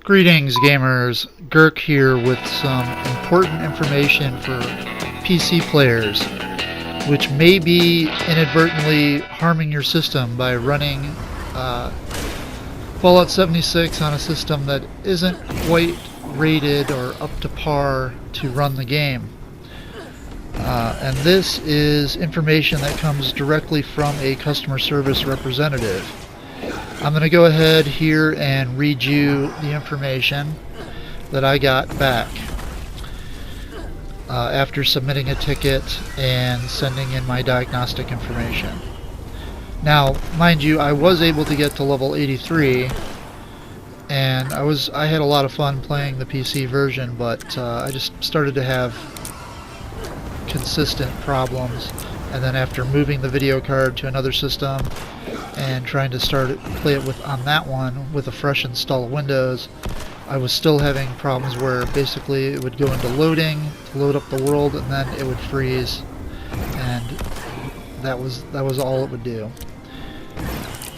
Greetings gamers, Gurk here with some important information for PC players, which may be inadvertently harming your system by running Fallout 76 on a system that isn't quite rated or up to par to run the game. And this is information that comes directly from a customer service representative. I'm going to go ahead here and read you the information that I got back after submitting a ticket and sending in my diagnostic information. Now, mind you, I was able to get to level 83, and I had a lot of fun playing the PC version, but I just started to have consistent problems, and then after moving the video card to another system and trying to play it on that one with a fresh install of Windows, I was still having problems where basically it would go into loading to load up the world, and then it would freeze, and that was all it would do.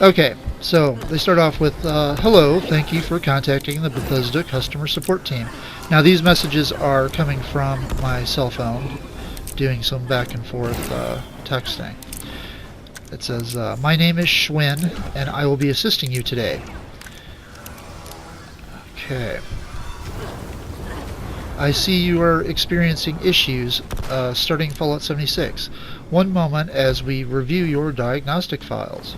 Okay, so they start off with hello, thank you for contacting the Bethesda customer support team. Now these messages are coming from my cell phone, doing some back and forth texting. It says, my name is Schwinn, and I will be assisting you today. Okay. I see you are experiencing issues starting Fallout 76. One moment as we review your diagnostic files.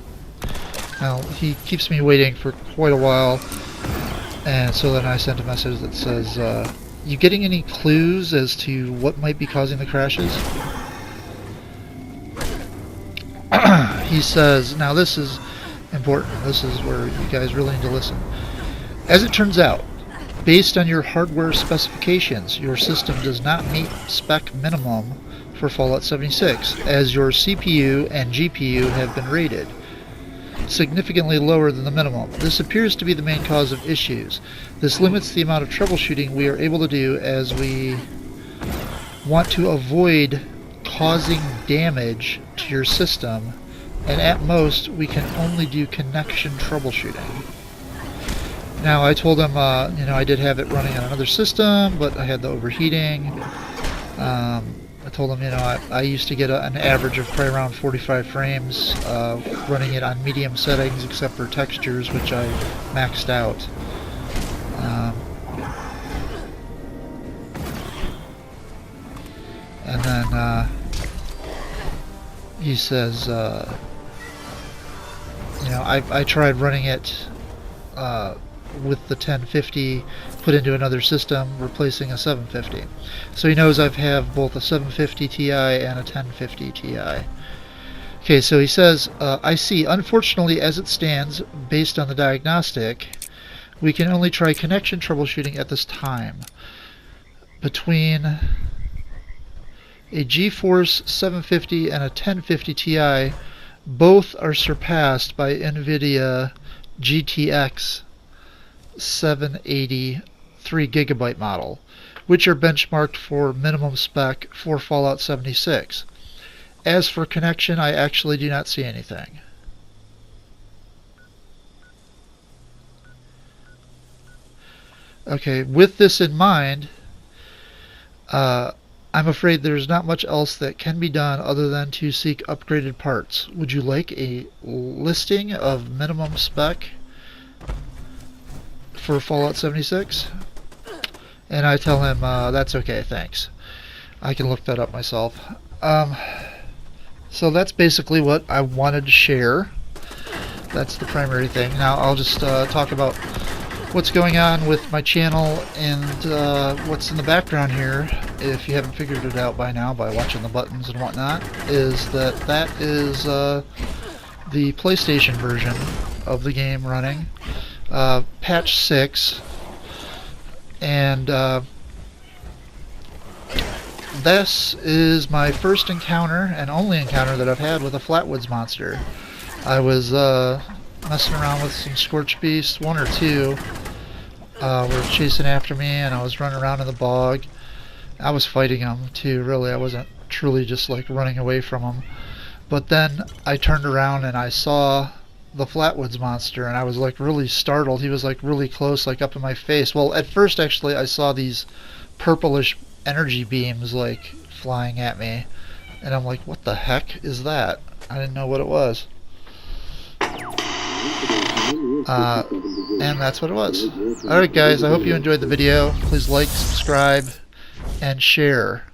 Now, he keeps me waiting for quite a while, and so then I sent a message that says, you getting any clues as to what might be causing the crashes? He says, now this is important, this is where you guys really need to listen. As it turns out, based on your hardware specifications, your system does not meet spec minimum for Fallout 76, as your CPU and GPU have been rated significantly lower than the minimum. This appears to be the main cause of issues. This limits the amount of troubleshooting we are able to do, as we want to avoid causing damage to your system, and at most we can only do connection troubleshooting. Now I told him I did have it running on another system, but I had the overheating. I told him I used to get an average of probably around 45 frames running it on medium settings, except for textures, which I maxed out. And then he says, I tried running it with the 1050 put into another system, replacing a 750. So he knows I have both a 750 Ti and a 1050 Ti. Okay, so he says, I see. Unfortunately, as it stands, based on the diagnostic, we can only try connection troubleshooting at this time. Between a GeForce 750 and a 1050 Ti, both are surpassed by NVIDIA GTX 780 3GB model, which are benchmarked for minimum spec for Fallout 76. As for connection, I actually do not see anything. Okay, with this in mind, I'm afraid there's not much else that can be done other than to seek upgraded parts. Would you like a listing of minimum spec for Fallout 76? And I tell him, that's okay, thanks. I can look that up myself. So that's basically what I wanted to share. That's the primary thing. Now I'll just talk about what's going on with my channel and what's in the background here, if you haven't figured it out by now by watching the buttons and whatnot, is that is the PlayStation version of the game running. Patch 6, and this is my first encounter and only encounter that I've had with a Flatwoods monster. I was messing around with some Scorch Beasts, one or two were chasing after me, and I was running around in the bog. I was fighting them too, really. I wasn't truly just like running away from them. But then I turned around and I saw the Flatwoods monster, and I was like really startled. He was like really close, like up in my face. Well, at first actually I saw these purplish energy beams like flying at me, and I'm like, what the heck is that? I didn't know what it was. And that's what it was. Alright guys, I hope you enjoyed the video. Please like, subscribe, and share.